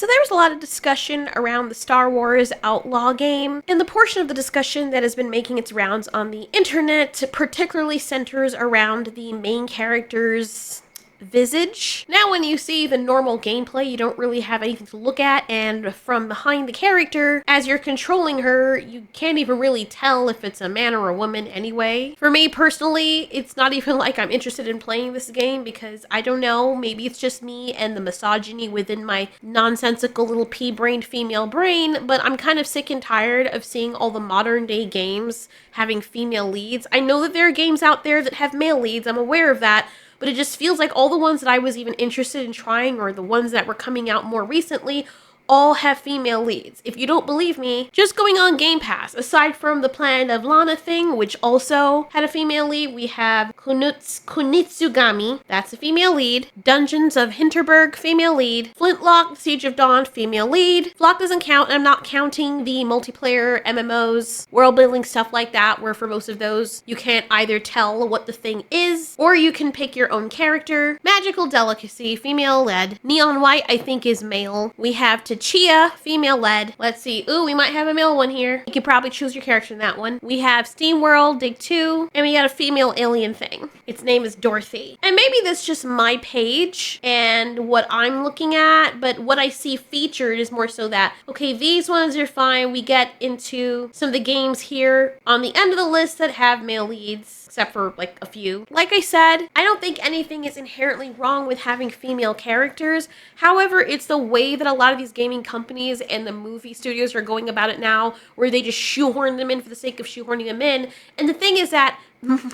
So there was a lot of discussion around the Star Wars Outlaw game, and the portion of the discussion that has been making its rounds on the internet particularly centers around the main character's visage. Now when you see the normal gameplay, you don't really have anything to look at, and from behind the character, as you're controlling her, you can't even really tell if it's a man or a woman anyway. For me personally, it's not even like I'm interested in playing this game because I don't know, maybe it's just me and the misogyny within my nonsensical little pea-brained female brain, but I'm kind of sick and tired of seeing all the modern day games having female leads. I know that there are games out there that have male leads, I'm aware of that, but it just feels like all the ones that I was even interested in trying or the ones that were coming out more recently all have female leads. If you don't believe me, just going on Game Pass, aside from the Planet of Lana thing, which also had a female lead, we have Kunitsugami, that's a female lead, Dungeons of Hinterberg, female lead, Flintlock, Siege of Dawn, female lead. Flock doesn't count, and I'm not counting the multiplayer MMOs, world building, stuff like that, where for most of those, you can't either tell what the thing is, or you can pick your own character. Magical Delicacy, female led. Neon White, I think, is male. We have Chia, female led. Let's see. Ooh, we might have a male one here. You could probably choose your character in that one. We have Steam World, Dig 2, and we got a female alien thing. Its name is Dorothy. And maybe that's just my page and what I'm looking at, but what I see featured is more so that, okay, these ones are fine. We get into some of the games here on the end of the list that have male leads, except for like a few. Like I said, I don't think anything is inherently wrong with having female characters. However, it's the way that a lot of these gaming companies and the movie studios are going about it now, where they just shoehorn them in for the sake of shoehorning them in. And the thing is that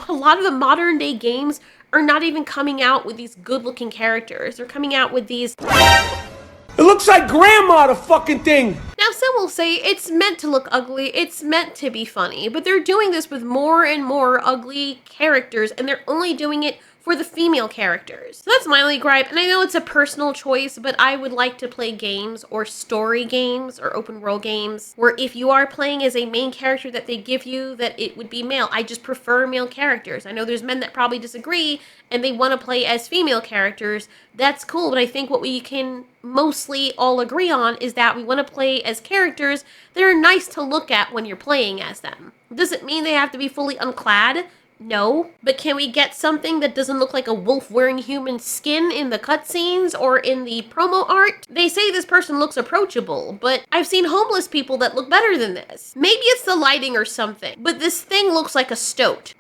a lot of the modern day games are not even coming out with these good looking characters. They're coming out with these... It looks like grandma, the fucking thing! Now, some will say it's meant to look ugly, it's meant to be funny, but they're doing this with more and more ugly characters, and they're only doing it for the female characters. So that's my only gripe, and I know it's a personal choice, but I would like to play games or story games or open world games where if you are playing as a main character that they give you, that it would be male. I just prefer male characters. I know there's men that probably disagree and they want to play as female characters. That's cool, but I think what we can mostly all agree on is that we want to play as characters that are nice to look at when you're playing as them. Does it mean they have to be fully unclad? No, but can we get something that doesn't look like a wolf wearing human skin in the cutscenes or in the promo art? They say this person looks approachable, but I've seen homeless people that look better than this. Maybe it's the lighting or something, but this thing looks like a stoat.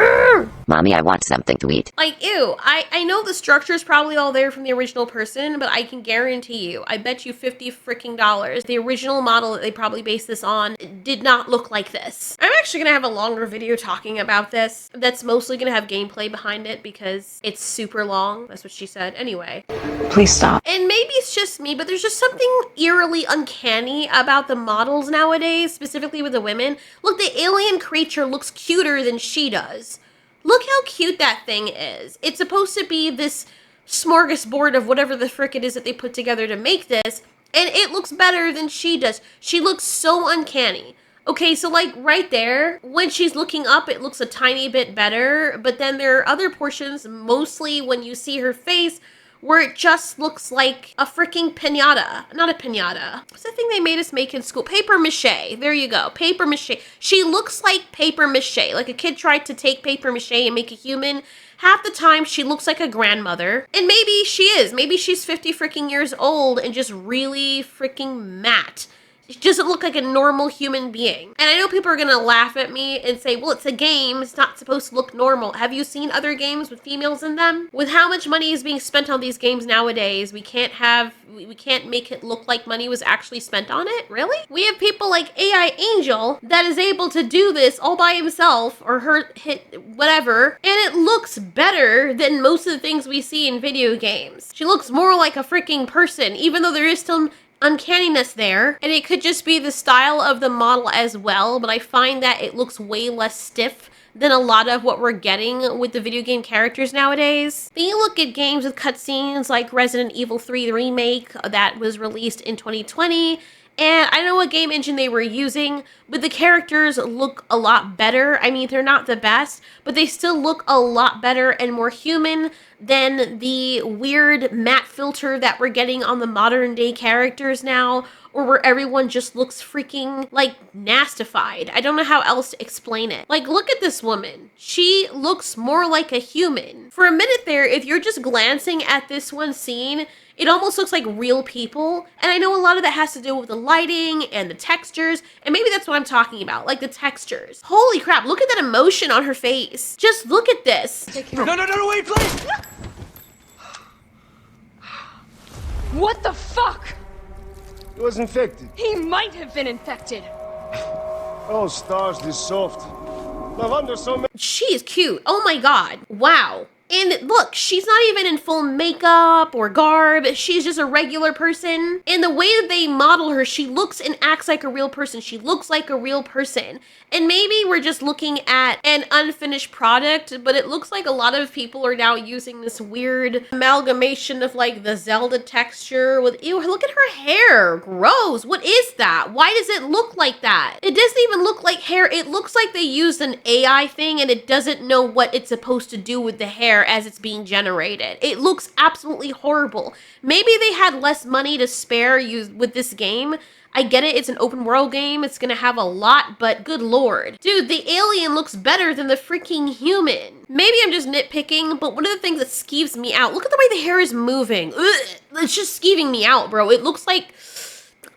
Mommy, I want something to eat. Like, ew, I know the structure is probably all there from the original person, but I can guarantee you, I bet you $50 freaking dollars, the original model that they probably based this on did not look like this. I'm actually gonna have a longer video talking about this that's mostly gonna have gameplay behind it because it's super long. That's what she said. Anyway. Please stop. And maybe it's just me, but there's just something eerily uncanny about the models nowadays, specifically with the women. Look, the alien creature looks cuter than she does. Look how cute that thing is. It's supposed to be this smorgasbord of whatever the frick it is that they put together to make this, and it looks better than she does. She looks so uncanny. Okay, so like right there, when she's looking up, it looks a tiny bit better, but then there are other portions, mostly when you see her face, where it just looks like a freaking piñata. Not a piñata. What's the thing they made us make in school? Paper mache. There you go. Paper mache. She looks like paper mache. Like a kid tried to take paper mache and make a human. Half the time, she looks like a grandmother. And maybe she is. Maybe she's 50 freaking years old and just really freaking matte. She doesn't look like a normal human being. And I know people are gonna laugh at me and say, well, it's a game, it's not supposed to look normal. Have you seen other games with females in them? With how much money is being spent on these games nowadays, we can't make it look like money was actually spent on it? Really? We have people like AI Angel that is able to do this all by himself, or her hit whatever, and it looks better than most of the things we see in video games. She looks more like a freaking person, even though there is some uncanniness there, and it could just be the style of the model as well, but I find that it looks way less stiff than a lot of what we're getting with the video game characters nowadays. Then you look at games with cutscenes like Resident Evil 3 the remake that was released in 2020, And I don't know what game engine they were using, but the characters look a lot better. I mean, they're not the best, but they still look a lot better and more human than the weird matte filter that we're getting on the modern day characters now, or where everyone just looks freaking, like, nastified. I don't know how else to explain it. Like, look at this woman. She looks more like a human. For a minute there, if you're just glancing at this one scene, it almost looks like real people. And I know a lot of that has to do with the lighting and the textures, and maybe that's what I'm talking about, like the textures. Holy crap, look at that emotion on her face. Just look at this. No, wait, please! What the fuck? He was infected. He might have been infected. Oh, stars, this soft. No wonder so many. She is cute. Oh my god. Wow. And look, she's not even in full makeup or garb. She's just a regular person. And the way that they model her, she looks and acts like a real person. She looks like a real person. And maybe we're just looking at an unfinished product, but it looks like a lot of people are now using this weird amalgamation of like the Zelda texture with, ew, look at her hair. Gross. What is that? Why does it look like that? It doesn't even look like hair. It looks like they used an AI thing and it doesn't know what it's supposed to do with the hair as it's being generated. It looks absolutely horrible. Maybe they had less money to spare with this game. I get it, it's an open world game, it's gonna have a lot, but good lord. Dude, the alien looks better than the freaking human. Maybe I'm just nitpicking, but one of the things that skeeves me out, look at the way the hair is moving. Ugh, it's just skeeving me out, bro. It looks like,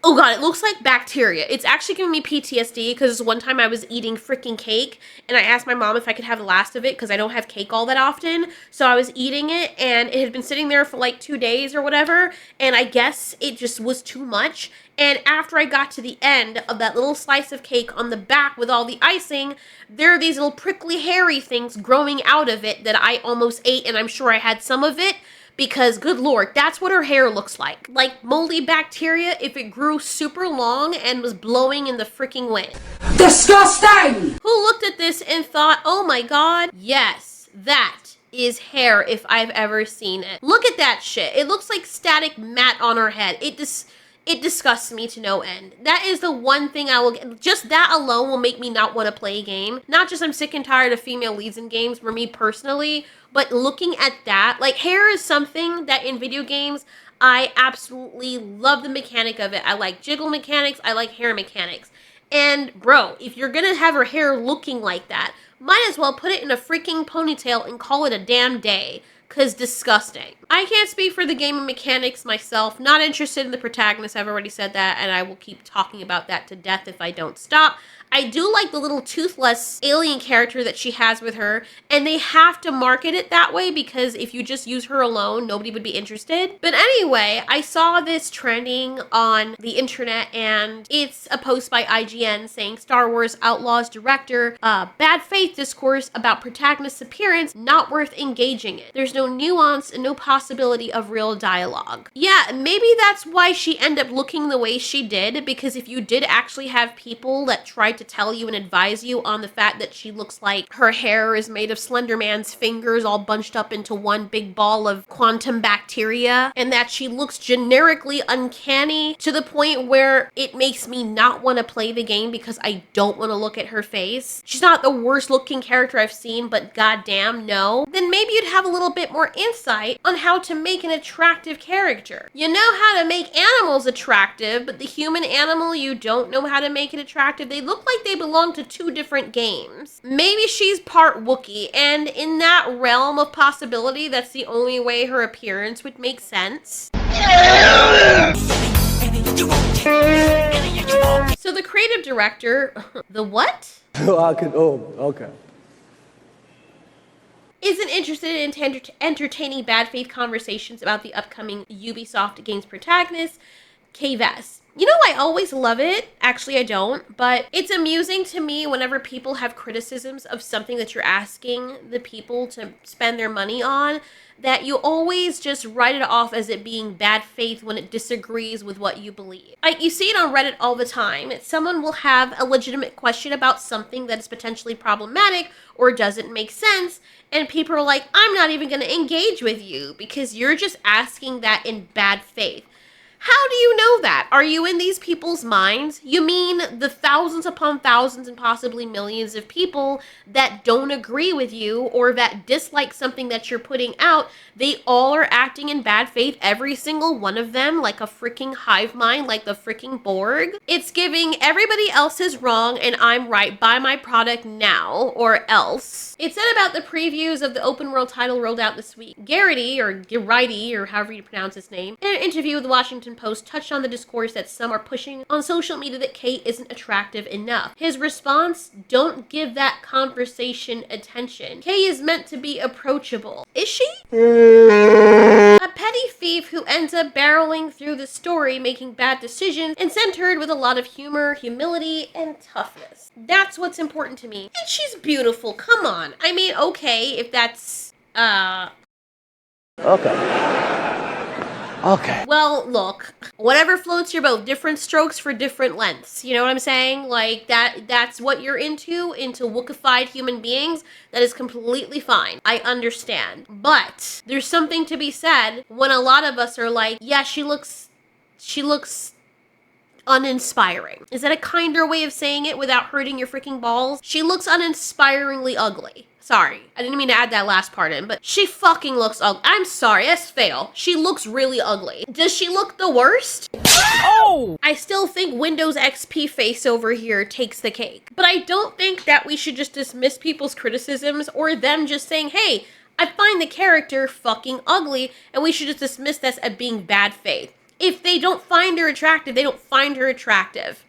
oh god, it looks like bacteria. It's actually giving me PTSD because one time I was eating freaking cake and I asked my mom if I could have the last of it because I don't have cake all that often. So I was eating it and it had been sitting there for like 2 days or whatever. And I guess it just was too much. And after I got to the end of that little slice of cake on the back with all the icing, there are these little prickly hairy things growing out of it that I almost ate, and I'm sure I had some of it. Because, good lord, that's what her hair looks like. Like moldy bacteria if it grew super long and was blowing in the freaking wind. Disgusting! Who looked at this and thought, oh my god, yes, that is hair if I've ever seen it. Look at that shit. It looks like static matte on her head. It disgusts me to no end. That is the one thing I will get. Just that alone will make me not want to play a game. Not just I'm sick and tired of female leads in games for me personally, but looking at that, like hair is something that in video games, I absolutely love the mechanic of it. I like jiggle mechanics. I like hair mechanics. And bro, if you're gonna have her hair looking like that, might as well put it in a freaking ponytail and call it a damn day. Cause disgusting. I can't speak for the game of mechanics myself. Not interested in the protagonist. I've already said that, and I will keep talking about that to death if I don't stop. I do like the little toothless alien character that she has with her, and they have to market it that way because if you just use her alone, nobody would be interested. But anyway, I saw this trending on the internet, and it's a post by IGN saying Star Wars Outlaws director, bad faith discourse about protagonist's appearance, not worth engaging in. There's no nuance and no possibility of real dialogue. Yeah, maybe that's why she ended up looking the way she did, because if you did actually have people that tried to tell you and advise you on the fact that she looks like her hair is made of Slender Man's fingers all bunched up into one big ball of quantum bacteria, and that she looks generically uncanny to the point where it makes me not want to play the game because I don't want to look at her face. She's not the worst looking character I've seen, but goddamn no. Then maybe you'd have a little bit more insight on how to make an attractive character. You know how to make animals attractive, but the human animal, you don't know how to make it attractive. They look like they belong to 2 different games. Maybe she's part Wookiee, and in that realm of possibility, that's the only way her appearance would make sense. So the creative director, the what? Okay. Isn't interested in entertaining bad faith conversations about the upcoming Ubisoft game's protagonist, Kves. You know, I always love it. Actually, I don't. But it's amusing to me whenever people have criticisms of something that you're asking the people to spend their money on, that you always just write it off as it being bad faith when it disagrees with what you believe. Like, you see it on Reddit all the time. Someone will have a legitimate question about something that is potentially problematic or doesn't make sense, and people are like, I'm not even going to engage with you because you're just asking that in bad faith. How do you know that? Are you in these people's minds? You mean the thousands upon thousands and possibly millions of people that don't agree with you or that dislike something that you're putting out, they all are acting in bad faith, every single one of them, like a freaking hive mind, like the freaking Borg? It's giving everybody else is wrong and I'm right. Buy my product now or else. It said about the previews of the open world title rolled out this week. Garrity, or however you pronounce his name, in an interview with the Washington Post, touched on the discourse that some are pushing on social media that Kay isn't attractive enough. His response, don't give that conversation attention. Kay is meant to be approachable. Is she? A petty thief who ends up barreling through the story, making bad decisions, and centered with a lot of humor, humility, and toughness. That's what's important to me. And she's beautiful, come on. I mean, okay, if that's, Okay. Well, look, whatever floats your boat, different strokes for different lengths. You know what I'm saying? Like, that's what you're into wookified human beings. That is completely fine. I understand. But there's something to be said when a lot of us are like, yeah, she looks uninspiring. Is that a kinder way of saying it without hurting your freaking balls? She looks uninspiringly ugly. Sorry, I didn't mean to add that last part in, but she fucking looks ugly. I'm sorry, that's fail. She looks really ugly. Does she look the worst? Oh! I still think Windows XP face over here takes the cake. But I don't think that we should just dismiss people's criticisms or them just saying, hey, I find the character fucking ugly, and we should just dismiss this as being bad faith. If they don't find her attractive, they don't find her attractive.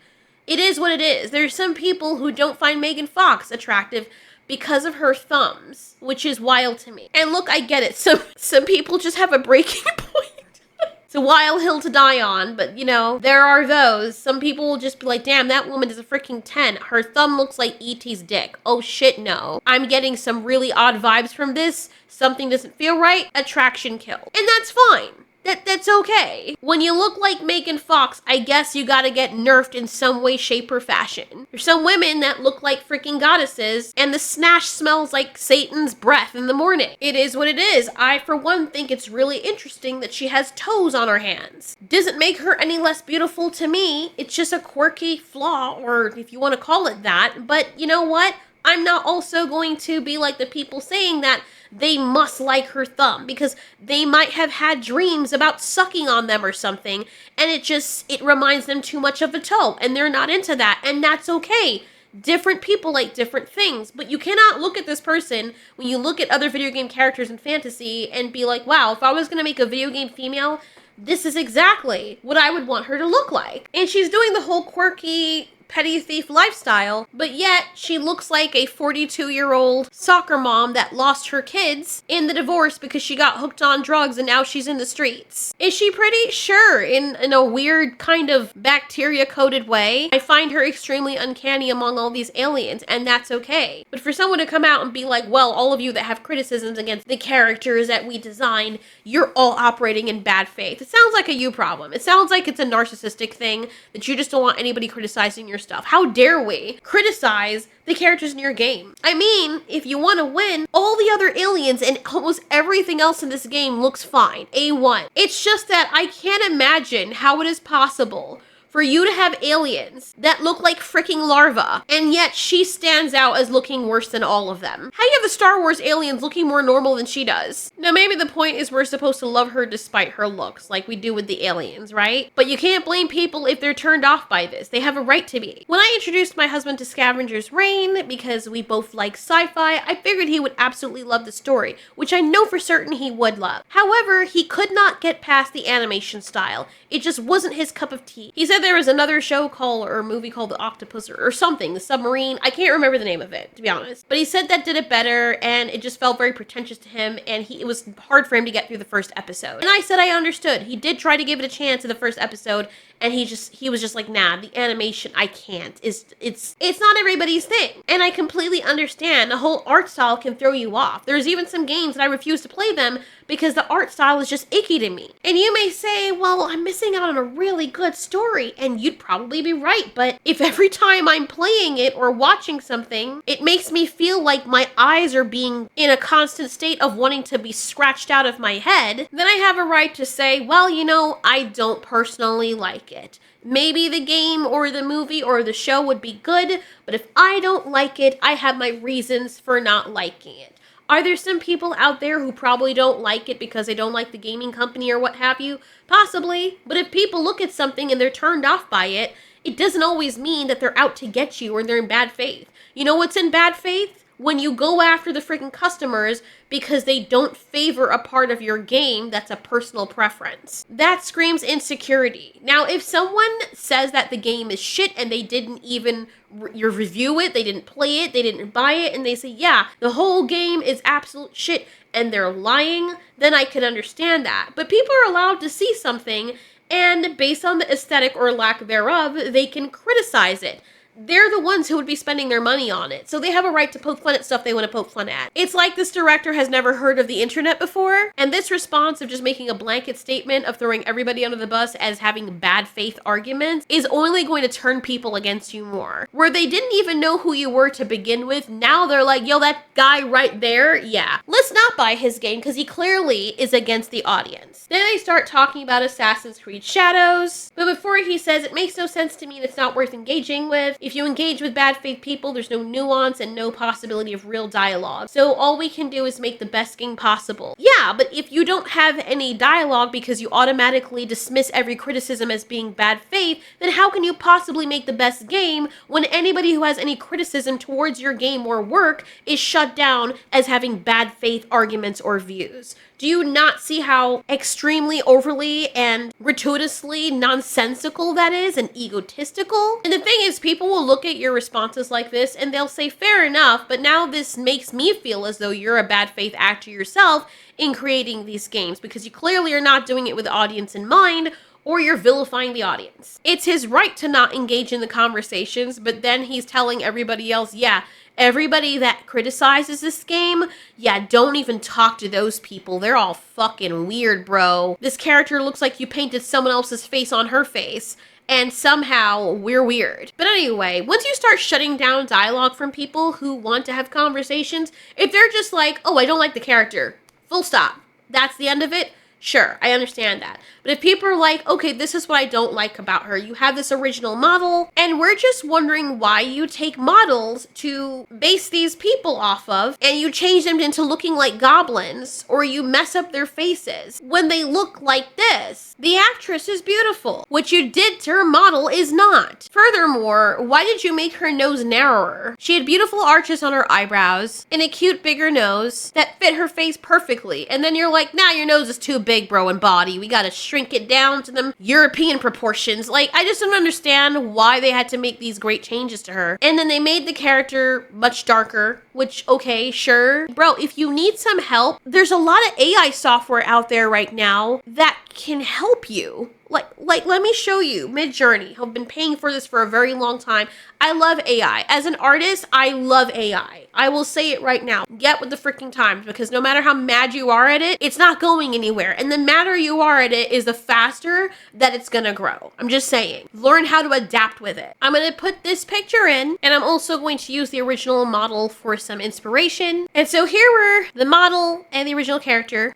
It is what it is. There's some people who don't find Megan Fox attractive because of her thumbs, which is wild to me. And look, I get it. Some people just have a breaking point. It's a wild hill to die on, but you know, there are those. Some people will just be like, damn, that woman is a freaking 10. Her thumb looks like E.T.'s dick. Oh shit, no. I'm getting some really odd vibes from this. Something doesn't feel right. Attraction kill. And that's fine. That's okay. When you look like Megan Fox, I guess you gotta get nerfed in some way, shape, or fashion. There's some women that look like freaking goddesses, and the snash smells like Satan's breath in the morning. It is what it is. I, for one, think it's really interesting that she has toes on her hands. Doesn't make her any less beautiful to me. It's just a quirky flaw, or if you want to call it that. But you know what? I'm not also going to be like the people saying that they must like her thumb because they might have had dreams about sucking on them or something, and it reminds them too much of a toe, and they're not into that, and that's okay. Different people like different things, but you cannot look at this person when you look at other video game characters in fantasy and be like, wow, if I was going to make a video game female, this is exactly what I would want her to look like. And she's doing the whole quirky petty thief lifestyle, but yet she looks like a 42-year-old soccer mom that lost her kids in the divorce because she got hooked on drugs and now she's in the streets. Is she pretty? Sure, in a weird kind of bacteria-coated way. I find her extremely uncanny among all these aliens, and that's okay. But for someone to come out and be like, well, all of you that have criticisms against the characters that we designed, you're all operating in bad faith. It sounds like a you problem. It sounds like it's a narcissistic thing that you just don't want anybody criticizing your stuff. How dare we criticize the characters in your game? I mean, if you want to win, all the other aliens and almost everything else in this game looks fine. A1. It's just that I can't imagine how it is possible for you to have aliens that look like freaking larvae, and yet she stands out as looking worse than all of them. How do you have the Star Wars aliens looking more normal than she does? Now, maybe the point is we're supposed to love her despite her looks, like we do with the aliens, right? But you can't blame people if they're turned off by this. They have a right to be. When I introduced my husband to Scavenger's Reign, because we both like sci-fi, I figured he would absolutely love the story, which I know for certain he would love. However, he could not get past the animation style. It just wasn't his cup of tea. He said there was another show called, or a movie called The Octopus or something, The Submarine. I can't remember the name of it, to be honest. But he said that did it better, and it just felt very pretentious to him, and it was hard for him to get through the first episode. And I said I understood. He did try to give it a chance in the first episode, and he was just like, nah, the animation, I can't. It's not everybody's thing. And I completely understand the whole art style can throw you off. There's even some games that I refuse to play them because the art style is just icky to me. And you may say, well, I'm missing out on a really good story, and you'd probably be right, but if every time I'm playing it or watching something, it makes me feel like my eyes are being in a constant state of wanting to be scratched out of my head, then I have a right to say, well, you know, I don't personally like it. Maybe the game or the movie or the show would be good, but if I don't like it, I have my reasons for not liking it. Are there some people out there who probably don't like it because they don't like the gaming company or what have you? Possibly. But if people look at something and they're turned off by it, it doesn't always mean that they're out to get you or they're in bad faith. You know what's in bad faith? When you go after the freaking customers because they don't favor a part of your game that's a personal preference. That screams insecurity. Now, if someone says that the game is shit and they didn't even review it, they didn't play it, they didn't buy it, and they say, yeah, the whole game is absolute shit, and they're lying, then I can understand that. But people are allowed to see something, and based on the aesthetic or lack thereof, they can criticize it. They're the ones who would be spending their money on it, so they have a right to poke fun at stuff they want to poke fun at. It's like this director has never heard of the internet before, and this response of just making a blanket statement of throwing everybody under the bus as having bad faith arguments is only going to turn people against you more. Where they didn't even know who you were to begin with, now they're like, yo, that guy right there, yeah. Let's not buy his game because he clearly is against the audience. Then they start talking about Assassin's Creed Shadows, but before he says, it makes no sense to me and it's not worth engaging with. If you engage with bad faith people, there's no nuance and no possibility of real dialogue. So all we can do is make the best game possible. Yeah, but if you don't have any dialogue because you automatically dismiss every criticism as being bad faith, then how can you possibly make the best game when anybody who has any criticism towards your game or work is shut down as having bad faith arguments or views? Do you not see how extremely overly and gratuitously nonsensical that is and egotistical? And the thing is, people will look at your responses like this and they'll say, fair enough, but now this makes me feel as though you're a bad faith actor yourself in creating these games because you clearly are not doing it with the audience in mind, or you're vilifying the audience. It's his right to not engage in the conversations, but then he's telling everybody else, yeah, everybody that criticizes this game, yeah, don't even talk to those people. They're all fucking weird, bro. This character looks like you painted someone else's face on her face, and somehow we're weird. But anyway, once you start shutting down dialogue from people who want to have conversations, if they're just like, oh, I don't like the character, full stop, that's the end of it, sure, I understand that. But if people are like, okay, this is what I don't like about her. You have this original model, and we're just wondering why you take models to base these people off of, and you change them into looking like goblins, or you mess up their faces when they look like this. The actress is beautiful. What you did to her model is not. Furthermore, why did you make her nose narrower? She had beautiful arches on her eyebrows, and a cute bigger nose that fit her face perfectly, and then you're like, nah, your nose is too big, bro, and body. We gotta shrink it down to them European proportions. Like, I just don't understand why they had to make these great changes to her. And then they made the character much darker, which, okay, sure. Bro, if you need some help, there's a lot of AI software out there right now that can help you. Like, let me show you. Midjourney. I've been paying for this for a very long time. I love AI. As an artist, I love AI. I will say it right now. Get with the freaking times, because no matter how mad you are at it, it's not going anywhere. And the madder you are at it is the faster that it's gonna grow. I'm just saying. Learn how to adapt with it. I'm gonna put this picture in, and I'm also going to use the original model for some inspiration. And so here were the model and the original character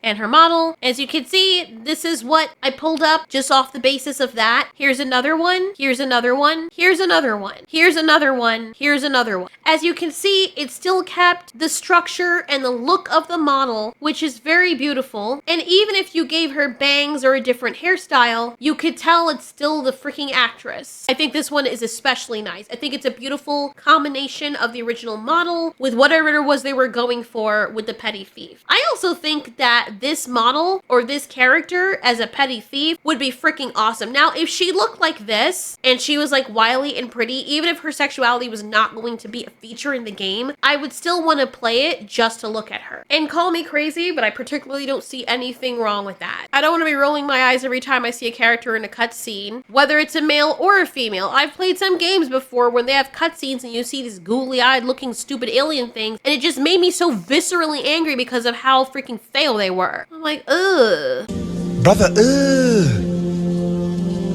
and her model. As you can see, this is what I pulled up just off the basis of that. Here's another one. Here's another one. Here's another one. Here's another one. Here's another one. As you can see, it still kept the structure and the look of the model, which is very beautiful. And even if you gave her bangs or a different hairstyle, you could tell it's still the freaking actress. I think this one is especially nice. I think it's a beautiful combination of the original model with whatever it was they were going for with the petty thief. I also think that this model or this character as a petty thief lady would be freaking awesome. Now, if she looked like this and she was like wily and pretty, even if her sexuality was not going to be a feature in the game, I would still want to play it just to look at her. And call me crazy, but I particularly don't see anything wrong with that. I don't want to be rolling my eyes every time I see a character in a cutscene, whether it's a male or a female. I've played some games before when they have cutscenes and you see these googly-eyed looking stupid alien things, and it just made me so viscerally angry because of how freaking fail they were. I'm like, ugh. Brother, ugh.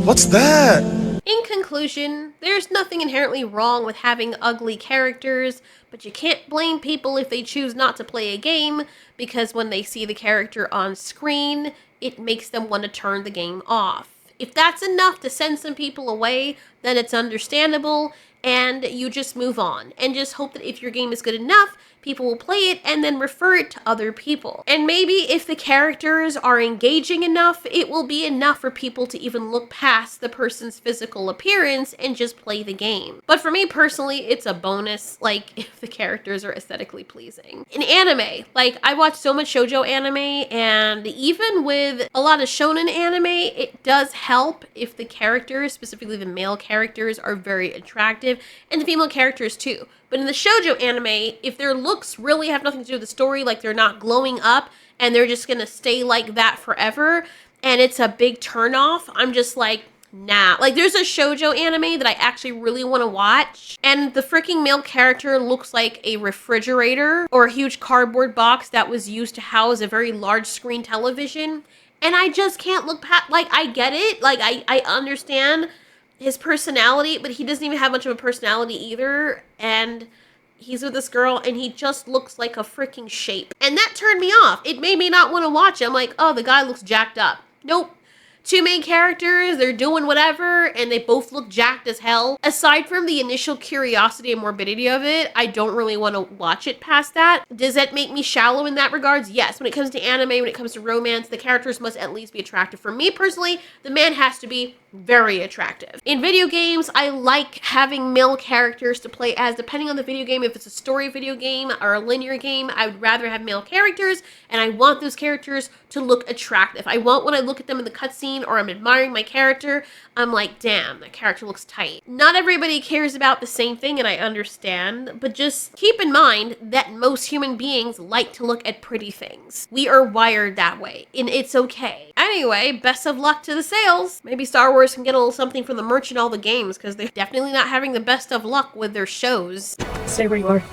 What's that? In conclusion, there's nothing inherently wrong with having ugly characters, but you can't blame people if they choose not to play a game, because when they see the character on screen, it makes them want to turn the game off. If that's enough to send some people away, then it's understandable, and you just move on, and just hope that if your game is good enough, people will play it and then refer it to other people. And maybe if the characters are engaging enough, it will be enough for people to even look past the person's physical appearance and just play the game. But for me personally, it's a bonus, like, if the characters are aesthetically pleasing. In anime, like, I watch so much shoujo anime, and even with a lot of shonen anime, it does help if the characters, specifically the male characters, are very attractive, and the female characters too. But in the shoujo anime, if their looks really have nothing to do with the story, like they're not glowing up and they're just gonna stay like that forever, and it's a big turnoff, I'm just like, nah. Like, there's a shoujo anime that I actually really want to watch, and the freaking male character looks like a refrigerator or a huge cardboard box that was used to house a very large screen television, and I just can't look past, like, I get it, like, I understand his personality, but he doesn't even have much of a personality either, and he's with this girl, and he just looks like a freaking shape. And that turned me off. It made me not want to watch it. I'm like, oh, the guy looks jacked up. Nope. Two main characters, they're doing whatever, and they both look jacked as hell. Aside from the initial curiosity and morbidity of it, I don't really want to watch it past that. Does that make me shallow in that regards? Yes. When it comes to anime, when it comes to romance, the characters must at least be attractive. For me personally, the man has to be very attractive. In video games, I like having male characters to play as, depending on the video game. If it's a story video game or a linear game, I would rather have male characters, and I want those characters to look attractive. I want when I look at them in the cutscene or I'm admiring my character, I'm like, damn, that character looks tight. Not everybody cares about the same thing, and I understand, but just keep in mind that most human beings like to look at pretty things. We are wired that way, and it's okay. Anyway, best of luck to the sales. Maybe Star Wars can get a little something from the merch in all the games, because they're definitely not having the best of luck with their shows. Stay where you are.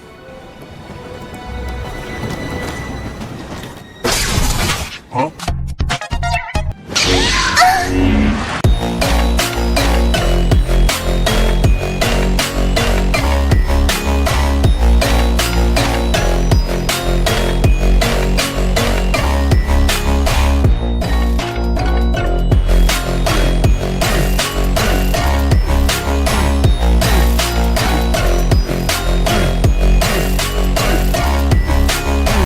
Huh?